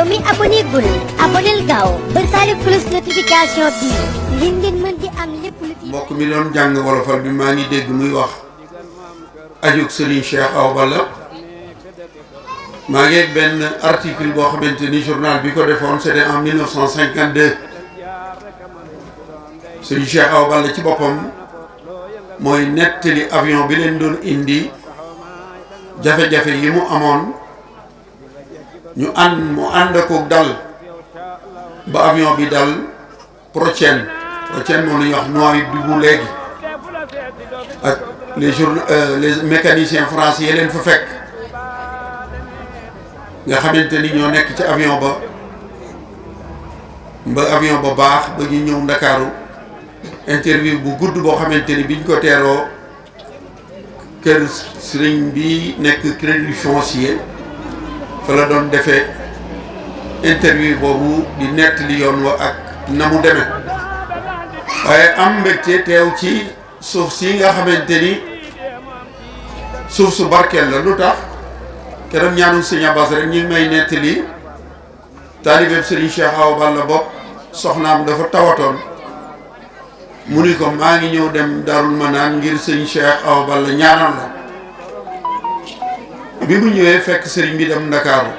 yow mi abonné gul aboneel gaaw bësaale cloche notification bi ngir ngeen mën di am lépp lu fi. mbokk mi doon jàng wolofal bi maa ngi dégg muy wax ajug Serigne Cheikh Awa Balla maa ngi benn article boo xamante ni journal bi ko defoon c'était en 1952 Serigne Cheikh Awa Balla ci boppam mooy nettali avion bi leen doon indi jafe-jafe yi mu amoon mu ànd ko dal ba avion bi dal Prochène moom la ñuy wax Nouadhibou léegi ak les mécaniciens français yi leen fa fekk nga xamante ni ñoo nekk ci avion ba avion ba baax ba ñu ñëw Ndakaaru interview bu gudd boo xamante ni biñ ko teeroo kër sëriñ bi nekk Crédit Foncier fa la doon defee interview boobu di nettali yoon wa ak na mu demee waaye am mbégte teew ci suuf si nga xamante ni suuf su barkeel la lu tax keroog ñaanu sëñ Abbas rek ñu ngi may nettali taalibeeb Serigne Cheikh Awa Balla bopp soxnaam dafa tawatoon mu ni ko maa ngi ñëw dem Darul Manaan ngir Serigne Cheikh Awa Balla ñaanal la bi mu ñëwee fekk Serigne bi dem Ndakaaru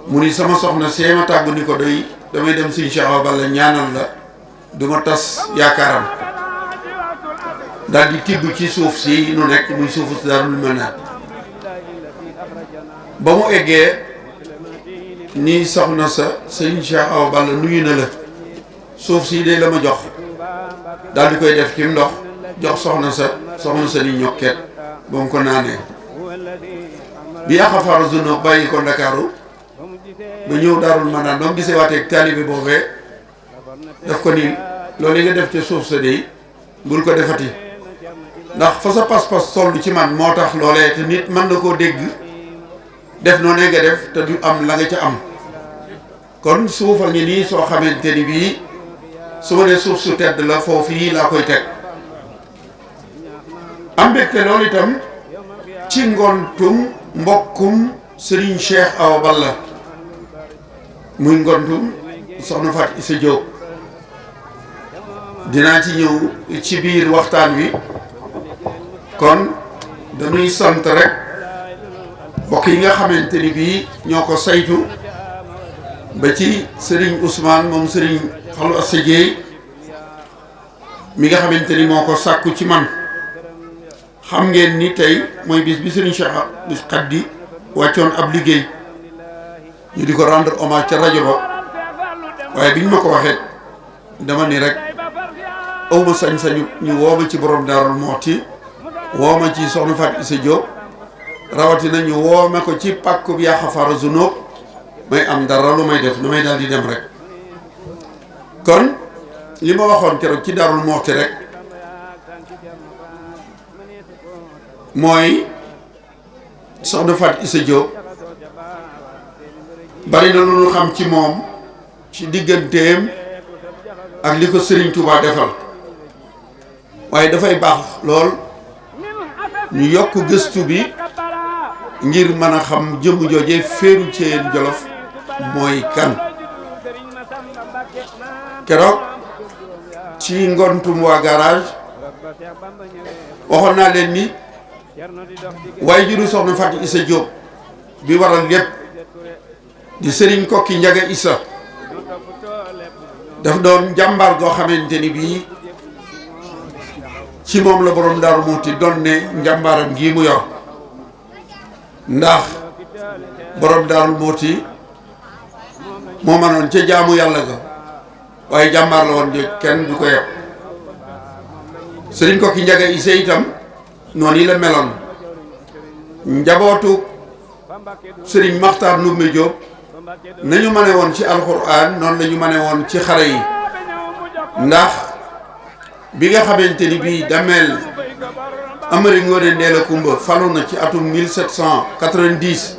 mu ni sama soxna see ma tàggu ni ko damay dem Serigne Cheikh Awa Balla ñaanal la duma tas yaakaaram daal di tibb ci suuf si nu nekk muy suufu si Darul Manaan ba mu eggee ni soxna sa Serigne Cheikh Awa Balla nuyu na la suuf si de la ma jox daal di koy def ci ndox jox soxna sa ni ñokket ba mu ko naanee bi axafaaru zunno bàyyi ko Ndakaaru ba ñëw Daarul Manaan ba mu gisee waateeg taalibe boobee daf ko ni loolu yi nga def ci suuf sa de bul ko defati ndax fa sa pas-pas toll ci man moo tax loolee te nit mën na koo dégg def noonu nga def te du am la nga ca am kon suufal ñi nii soo xamante ni bii su ma nee suuf su tedd la foofu yi laa koy teg am mbégte loolu itam ci ngontum mbokkum Serigne Cheikh Awa Balla muy ngontum soxna Fatou Issa Diop dinaa ci ñëw ci biir waxtaan wi kon dañuy sant rek mbokk yi nga xamante ni bii ñoo ko saytu ba ci Serigne Ousmane moom Serigne Fallou Assa Dieye mi nga xamante ni moo ko sàkku ci man xam ngeen ni tey mooy bis bi Serigne Cheikh bis Khady wàccoon ab liggéey ñu di ko rendre hommage ca rajo ba waaye biñ ma ko waxee dama ni rek awma sañ-sañu ñu wooma ci borom Daarul Muxti wooma ci soxna Fatou Issa Diop rawatina ñu woome ko ci pàkku bi Yaxafaaru Zunub may am dara lu may def lu may daal di dem rek kon li ma waxoon keroog ci Daarul Muxti rek mooy soxna Fatou Issa Diop bari na lu ñu xam ci moom ci digganteem ak li ko Serigne Touba defal waaye dafay baax lool ñu yokk gëstu bi ngir mën a xam jëmm joojee féeru ci yéen Jolof mooy kan keroog ci ngontum waa garage waxoon naa leen ni waaye juru soxna Fatou Issa Diop bi waral lépp di Serigne Kokki Njaga Issa daf doon jàmbaar goo xamante ni bii ci moom la borom Daaru Muxti doon ne njàmbaaram gii mu yor ndax borom Daaru Muxti moo mënoon ca jaamu yàlla ga waaye jàmbaar la woon de kenn du ko yeb Serigne Kokki Njaga Issa itam noonu yi la meloon njabootu Serigne Makhtar Ndoumbé Diop nañu mane woon ci alxuraan noonu la ñu mane woon ci xare yi ndax bi nga xamante ni bii dameel Amari Ngoone Ndeela Kumba falu na ci atum 1790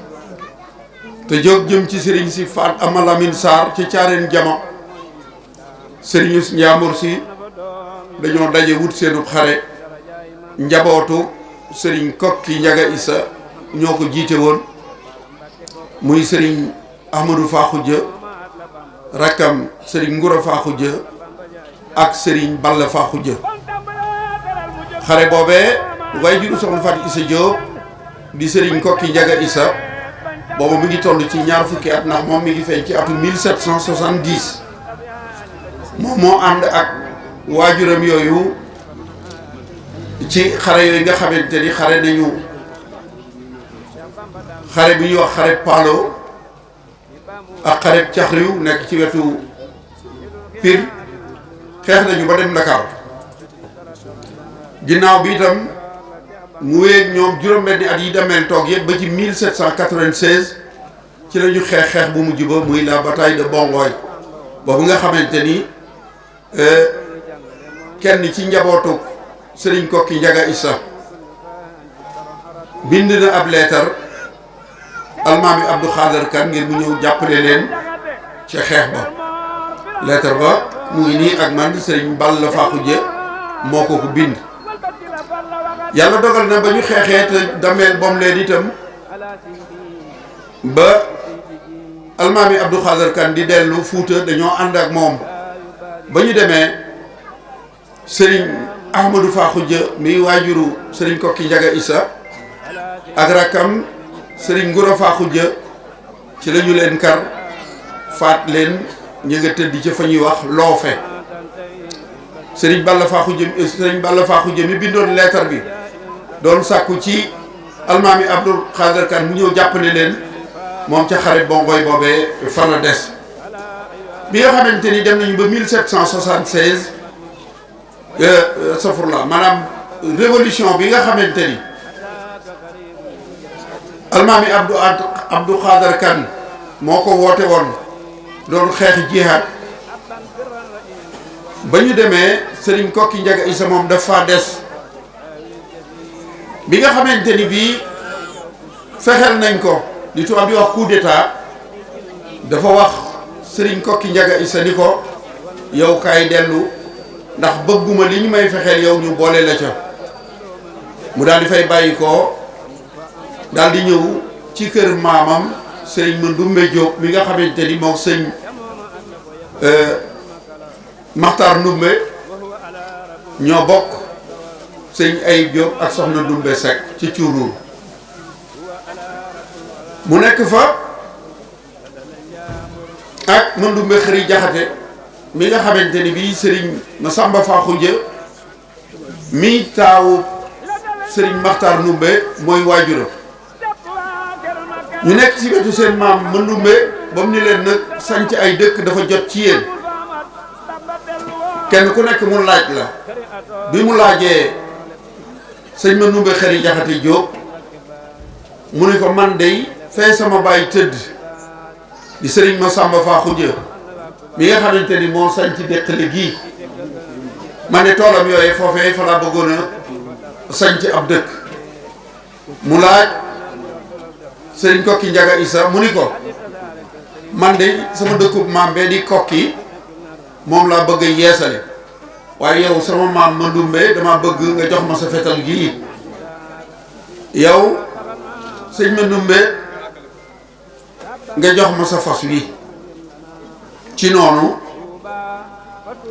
te jóg jëm ci Serigne si Faat Amalamine Sarr ci caareen jama Serigne Njambur si dañoo daje wut seenu xare njabootu Serigne Kokki Njaga Issa ñoo ko jiite woon muy sëriñ Ahmadou Fakhoudja rakkam sëriñ Ngoura Fakhoudja ak sëriñ Balla Fakhoudja. xare boobee waaye juru soxna Fatou Issa Diop di sëriñ Kokki Njaga Issa boobu mi ngi toll ci ñaar fukki at ndax moom mi ngi feeñ ci atum 1770 moom moo ànd ak waajuram yooyu ci xare yooyu nga xamante ni xare nañu xare bi ñuy wax xare Palo ak xare Caxriw nekk ci wetu Pire xeex nañu ba dem Dakar ginnaaw bi itam mu wéeg ñoom juróom-benni at yi demeel toog yëpp ba ci 1796 ci la ñu xeex bu mujj ba muy la bataille de Bongoy boobu nga xamante ni kenn ci njabootu Sëriñ Kokki Njaga Issa bind na ab leetar almaami Abdou Khader Kane ngir mu ñëw jàppale leen ci xeex ba leetar ba mu ngi nii ak man Sëriñ Balla Fakhoudja moo ko bind. yàlla dogal na ba ñu xeexee te dameel bom leen itam ba almaami Abdou Khader Kane di dellu Fuuta dañoo ànd ak moom ba ñu demee sëriñ Ahmadou Fakhoudja mi waajuru sëriñ Kokki Njaga Issa ak rakkam sëriñ Ngoura Fakhoudja ci la ñu leen kar faat leen ñu nga tëdd ca fa ñuy wax loofe sëriñ Balla Fakhoudja mi bindoon leetar bi doon sàkku ci almaami Abdou Khader Kane mu ñëw jàppale leen moom ca xare Bongoy boobee fan la des bi nga xamante ni dem nañu ba 1776 safurla maanaam révolution bi nga xamante ni almaami Abdou Khader Kane moo ko woote woon doon xeex jihaad ba ñu demee Sëriñ Kokki Njaga Issa moom dafa des bi nga xamante ni bii fexeel nañ ko li tubaab di wax coup d'état dafa wax Sëriñ Kokki Njaga Issa ni ko yow kaay dellu ndax bëgguma li ñu may fexeel yow ñu boole la ca mu daal di fay bàyyi ko daal di ñëw ci kër maamam Sëriñ Mandoumbe Diop mi nga xamante ni moom sëñ Maxtaar Ndumbe ñoo bokk sëñ Ayib Diop ak soxna Ndumbe Seck ci Cuuruur mu nekk fa ak Mandumbe Xëri Jaxate mi nga xamante ni bii sëriñ Masamba Fakhoudja mi taawu sëriñ Maxtaar Ndumbe mooy waajuram ñu nekk ci wetu seen maam Mandumbe ba mu ni leen nag sanc ay dëkk dafa jot ci yéen kenn ku nekk mu laaj la bi mu laajee sëñ Mandumbe Xëri Jaxate Jóob mu ne ko man dey fee sama baay tëdd di sëriñ Masamba Fakhoudja mi nga xamante ni moo sanc Déqale gii ma ne toolam yooyu foofee fa laa bëggoon a sanc ab dëkk mu laaj sëriñ Kokki Njaga Issa mu ni ko man de sama dëkkub maam bee di Kokki moom laa bëgg a yeesale waaye yow sama maam Mandumbe dama bëgg nga jox ma sa fetal gii yow sëñ Mandumbe nga jox ma sa fas wi ci noonu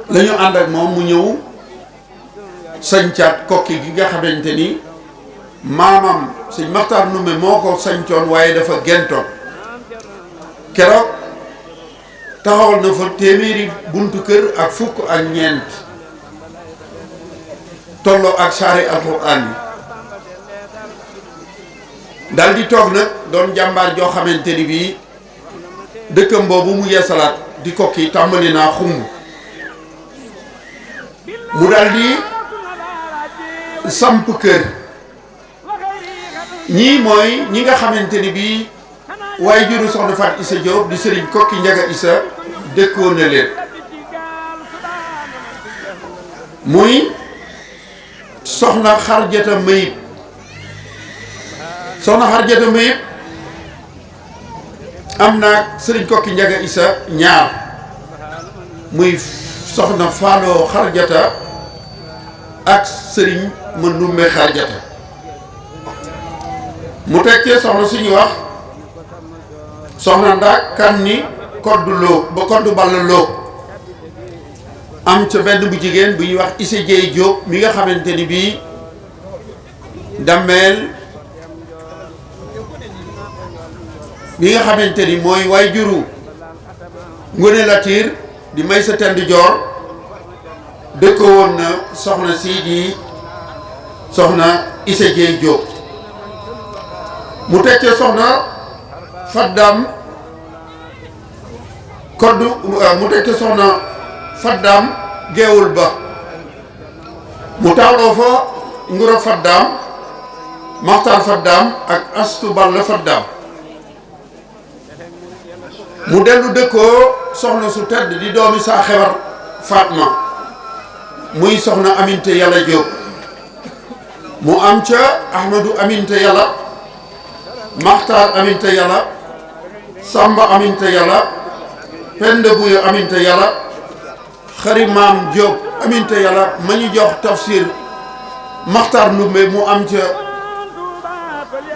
la ñu ànd ak moom mu ñëw sañcaat Kokki gi nga xamante ni maamam sëñ Maxtaar Ndumbe moo ko sañcoon waaye dafa gentoon keroog taxawal na fa téeméeri buntu kër ak fukk ak ñeent tolloo ak saari alxuraan yi dal di toog nag doon jàmbaar joo xamante ni bii dëkkam boobu mu yeesalaat di Kokki tàmbali naa xumb mu dal di samp kër ñii mooy ñi nga xamante ni bii waaye juru soxna Fatou Issa Diop di sëriñ Kokki Njaga Issa dëkkoon na leen muy soxna Xarjata Mayib soxna Xarjata Mayib am naag sëriñ Kokki Njaga Issa ñaar muy soxna Faalo Xarjata ak sëriñ Mandumbe Xarjata mu tekkee soxna suñuy wax soxna Ndak kan ni koddu loo ba koddu ball loo am ca benn bu jigéen bu ñuy wax Issa Dieye Diop mi nga xamante ni bii dammeel mi nga xamante ni mooy waay juru Ngone Latir di may sa tend joor dëkkoo woon na soxna sii di soxna Issa Dieye Diop mu tekkee soxna Faddam koddu mu tekkee soxna Faddam geewul ba mu tawloo fa Ngura Faddam Maxtaar Faddam ak Astu Balla Faddam mu dellu dëkkoo soxna su tedd di doomi saa xewar Fatma muy soxna Aminte Yàlla Jóob mu am ca Ahmadu Aminte Yàlla Maxtaar Aminte Yàlla Samba Aminte Yàlla Penda Buya Aminte Yàlla Xari Maam Jóob Aminte Yàlla ma ñu jox tafsir Maxtaar Ndumbe mu am ca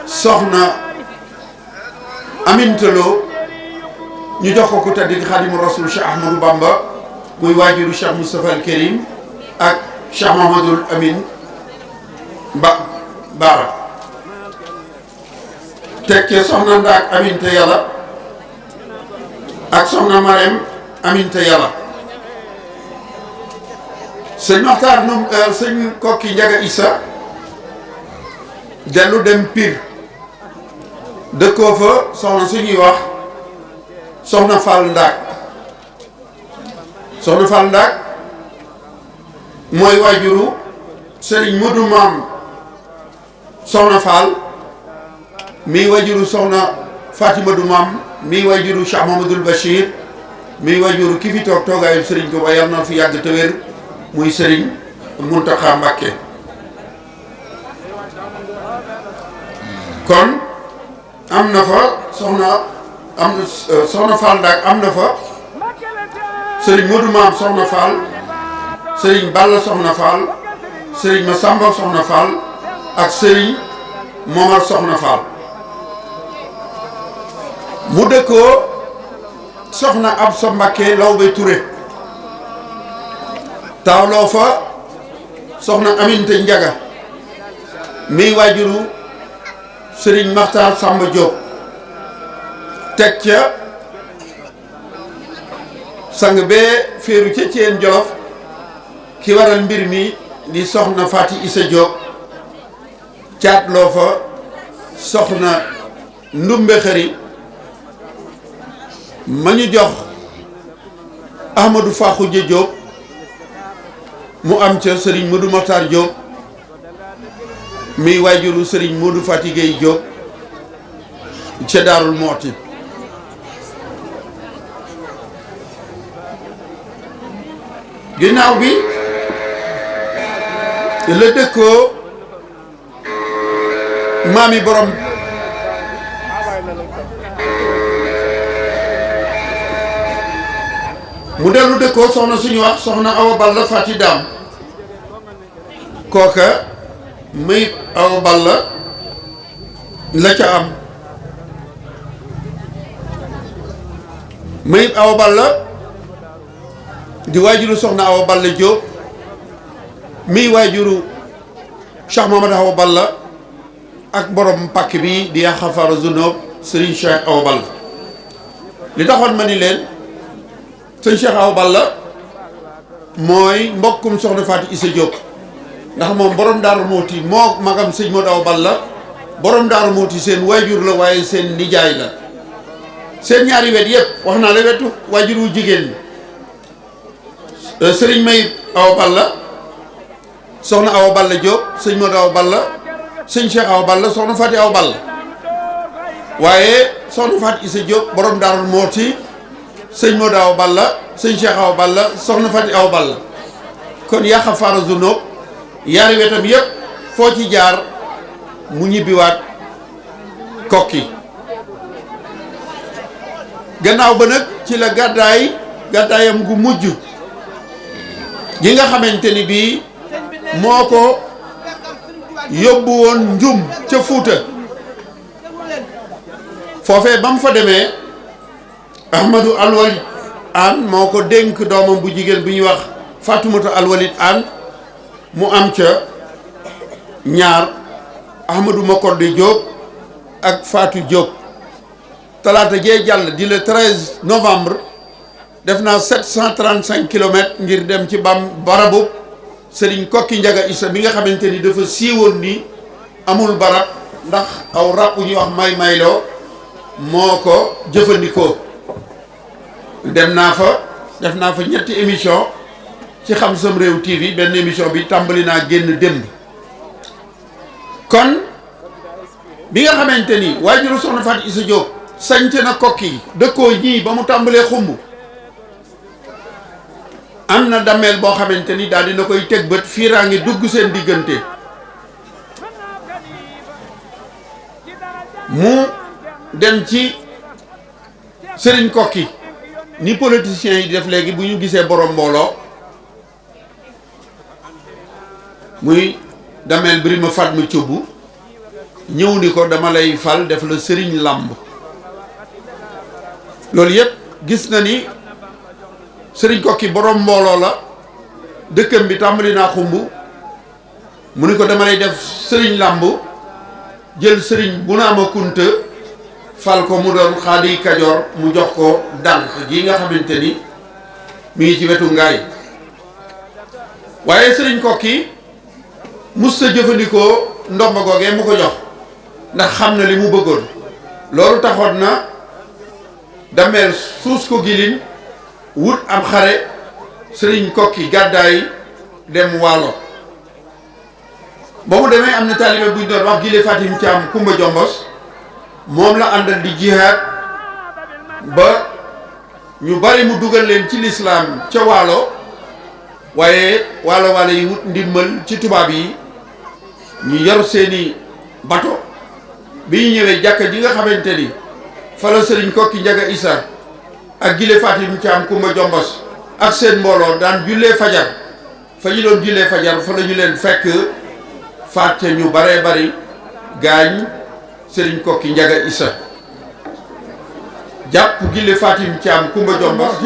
soxna Aminte Lo ñu jox ko ku tedd di Xaadimu Rasuul Cheikh Ahmadou Bamba muy waajuru Cheikh Moustapha al Karim ak Cheikh Mahamadul Amin Baara tekkee soxna Ndaak Aminte Yàlla ak soxna Marème Aminte Yàlla sëñ Maxtaar num sëñ Kokki Njaga Issa dellu dem Pire dëkkoo fa soxna suñuy wax soxna Fall Ndaak soxna Fall Ndaak mooy waajuru Serigne Modou Maam soxna Fall mii waajuru soxna Fatima du Maam mii waajuru Cheikh Mamadou Bachir mii waajuru ki fi toog toogaayu Serigne Touba yàlla na fi yàgg te wér muy Serigne Mountakha Mbacké kon am na fa soxna Fall Ndaak am na fa Serigne Modou Maam soxna Fall Serigne Balla soxna Fall Serigne Massamba soxna Fall ak Serigne Momar soxna Fall mu dëkkoo soxna Absa Mbacké Lawbe Touré taawloo fa soxna Aminte Njaga miy waajuru Serigne Maxtaar Samba Diop teg ca sang bee féeru ca Ceen Jolof ki waral mbir mi di soxna Fati Issa Diop caatloo fa soxna Ndumbe Xëri ma ñu jox Ahmadou Fakhouje Diop mu am ca Serigne Modou Mokhtar Diop miy waajuru Serigne Modou Fati Gueye Diop ca Daarul Mooti ginnaaw bi la dëkkoo maami borom mu dellu dëkkoo soxna suñu wax soxna Awa Balla Fati Daam kooka muy Awa Balla la ca am muy Awa Balla di waajuru soxna Awa Balla Diop miy waajuru Cheikh Mamadou Awa Balla ak borom pàkk bi di Xafara Zunub Serigne Cheikh Awa Balla li taxoon ma ni leen sëñ Cheikh Awa Balla mooy mbokkum soxna Fatou Issa Diop ndax moom borom Daaru Muuti moo magam sëñ Modou Awa Balla borom Daaru Muuti seen waajur la waaye seen nijaay la seen ñaari wet yëpp wax naa la wetu waajur wu jigéen sëriñ May Awa Balla soxna Awa Balla Diop sëñ Modou Awa Balla sëñ Cheikh Awa Balla soxna Fatou Awa Balla waaye soxna Fatou Issa Diop borom Daaru Muuti sëñ Modou Awa Balla sëñ Cheikh Awa Balla soxna Fatou Awa Balla kon yàqa Fara Zunub yaari wetam yëpp foo ci jaar mu ñibbiwaat kokki gannaaw ba nag ci la gàddaayam gu mujj gi nga xamante ni bii moo ko yóbbu woon njum ca Fuuta foofee ba mu fa demee Ahmadou Alwalid An moo ko dénk doomam bu jigéen bu ñuy wax Fatoumata Alwalid An mu am ca ñaar Ahmadou Makodde Diop ak Fatou Diop talaata jee jàll di le 13 novembre def naa 735 kilomètres ngir dem ci barabu Serigne Kokki Njaga Issa bi nga xamante ni dafa siiwoon ni amul barab ndax aw rab ñuy wax may-mayloo moo ko jëfandikoo. dem naa fa def naa fa ñetti émission ci Xam Sam Réew TV benn émission bi tàmbali naa génn démb. kon bi nga xamante ni waajuru soxna Fatou Issa Diop sañc na Kokki dëkkoo ñii ba mu tàmbalee xumb am na dameel boo xamante ni daal dina koy teg bët fiiraa ngi dugg seen diggante mu dem ci Serigne Kokki ni politiciens yi def léegi bu ñu gisee borom mbooloo muy dameel Birima Fatma Thioub ñëw ni ko dama lay fal def la Serigne Lamb loolu yëpp gis na ni Serigne Kokki borom mbooloo la dëkkam bi tàmbali naa xumb mu ni ko dama lay def Serigne Lamb jël Serigne Bounama Kunta fal ko mu doon xaadi Kajoor mu jox ko dànk gi nga xamante ni mi ngi ci wetu ngaay waaye Serigne Kokki mus sa jëfandikoo ndomba googee mu ko jox ndax xam na li mu bëggoon loolu taxoon na dameel suus ko gilin wut am xare Serigne Kokki gàddaay dem Waalo ba mu demee am na taalibe buñ doon wax Gile Fatim Thiam Kumba Jombos moom la àndal di jihaad ba ñu bari mu dugal leen ci lislaam ca Waalo waaye waalo yi wut ndimbal ci tubaab yi ñu yor seeni bato bi ñu ñëwee jàkka ji nga xamante ni fa la Serigne Kokki Njaga Issa ak Gile Fatim Thiam Kumba Jombos ak seen mbooloo daan jullee fajar fa ñu doon jullee fajar fa la ñu leen fekk faat ca ñu baree bari gaañ Serigne Kokki Njaga Issa jàpp Gile Fatim Thiam Kumba Jombos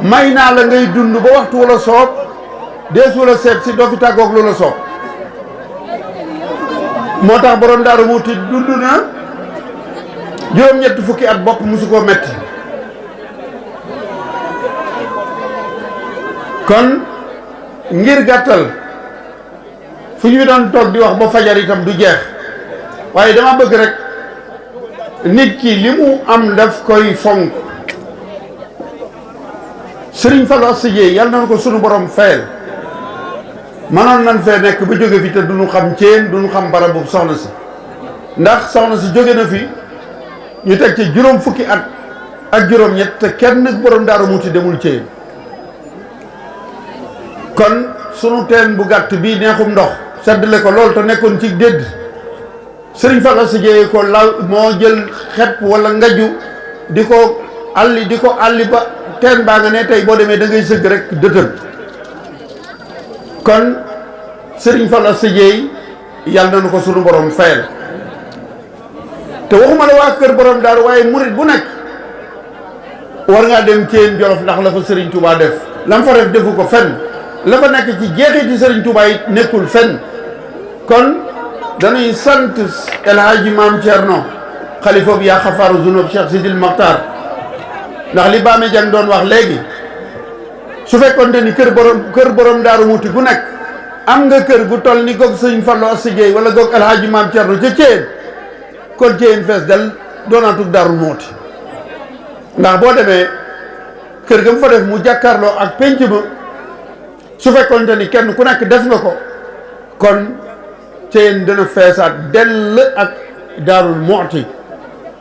may naa la ngay dund ba waxtu wala soob dees wala seet si doo fi tàggoog lu la soob moo tax borom Daaru Muti dund na juróom-ñett fukki at bopp musu koo metti kon ngir gàttal fu ñu doon toog di wax ba fajar itam du jeex waaye dama bëgg rek nit ki li mu am daf koy fonk Serigne Fallou Assa Dieye yàlla na ko sunu borom fayal mënoon nañ fee nekk ba jóge fi te duñu xam ceen duñu xam barabu soxna si ndax soxna si jóge na fi ñu teg ci juróom fukki at ak juróom-ñett te kenn borom Daaru Muti demul ceen kon sunu teen bu gàtt bii neexum ndox seddale ko loolu te nekkoon ci dédd Serigne Fallou Assa Dieye ko law moo jël xepp wala ngaju di ko àlli ba teen baa nga ne tey boo demee da ngay sëgg rek dëtël kon Serigne Fallou Assa Dieye yàlla nañu ko sunu borom fayal te waxuma la waa kër borom Daaru waaye murit bu nekk war ngaa dem Thiène Jolof ndax la fa Serigne Touba def lam fa def defu ko fenn la fa nekk ci jeexiti Serigne Touba it nekkul fenn kon dañuy sant El Hadji Maam Thierno xalifa bi yaa xafaaru zunub Cheikh Sidil Makhtar ndax li Bame Dieng doon wax léegi su fekkoonte ni kër borom Daaru Muti gu nekk am nga kër gu toll ni goog Serigne Fallou Assa Dieye wala goog El Hadji Maam Thierno ca Thiène kon Thiène fees del doonaatug Daaru Muti ndax boo demee kër ga mu fa def mu jàkkaarloo ak penc ma su fekkoonte ni kenn ku nekk def nga ko kon Thiène dana feesaat dell ak Daaru Muti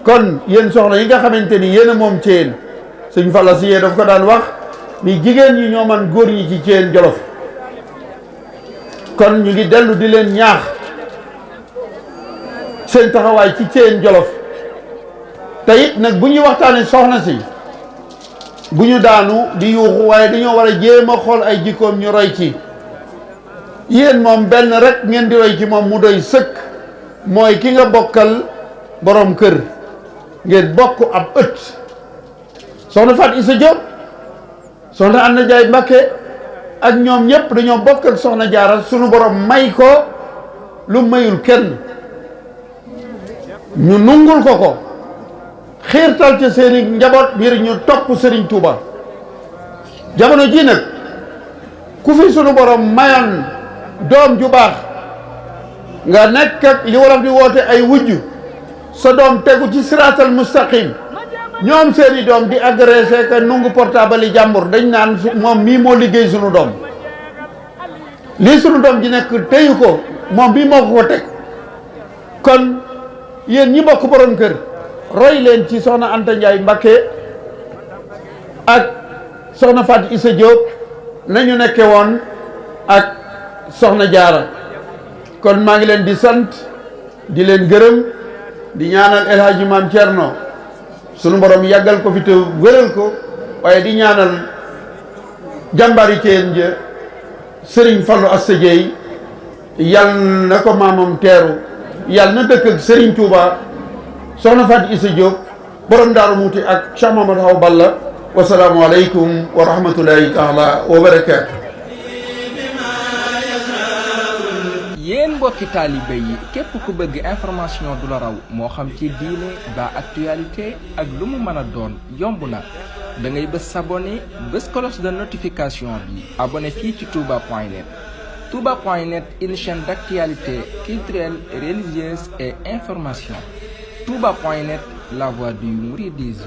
kon yéen soxna yi nga xamante ni yéen a moom Thiène Serigne Fallou Assa Dieye daf ko daan wax ni jigéen ñi ñoo man góor ñi ci Thiène Jolof kon ñu ngi dellu di leen ñaax seen taxawaay ci Thiène Jolof te it nag bu ñuy waxtaanee soxna si bu ñu daanu di yuuxu waaye dañoo war a jéem a xool ay jikkoom ñu roy ci yéen moom benn rek ngeen di roy ci moom mu doy sëkk mooy ki nga bokkal borom kër ngeen bokk ab ëtt soxna Fat Issa Diop soxna Anna Ndiaye Mbacké ak ñoom ñëpp dañoo bokk ak soxna Jaara sunu borom may ko lu mayul kenn ñu nungul ko xiirtal ci seeni njaboot ngir ñu topp Serigne Touba jamono ji nag ku fi sunu borom mayoon doom ju baax nga nekk ak li wolof di woote ay wujj sa doom tegu ci siraatal mustaqim ñoom seeni doom di agressé que nungu portable yi jàmbur dañ naan moom mii moo liggéey sunu doom lii sunu doom ji nekk teyu ko moom bii moo ko teg kon yéen ñi bokk borom kër roy leen ci soxna Anta Ndiaye Mbacké ak soxna Fat Issa Diop nañu nekke woon ak soxna Jaara kon maa ngi leen di sant di leen gërëm di ñaanal El Hadji Maam Thierno sunu borom yàggal ko fi te wéral ko waaye di ñaanal jàmbari ceen ja Serigne Fallou Asta Dieye yal na ko maamam teeru yal na dëkk ak Serigne Touba soxna Fat Issa Diop borom Daaru Muuti ak Cheikh Mamadou Awa Balla wasalaamu aleykum wa rahmatullahi taala wa barakaatu. yéen mbokki taalibe yi képp ku bëgg information du la raw moo xam ci diine ba actualité ak lu mu mën a doon yomb na da ngay bës s'abonner bës cloche de notification bi abonné fii ci touba.net. touba.net une chaîne d'actualité culturelle religieuse et information. touba.net la voix du mouridisme.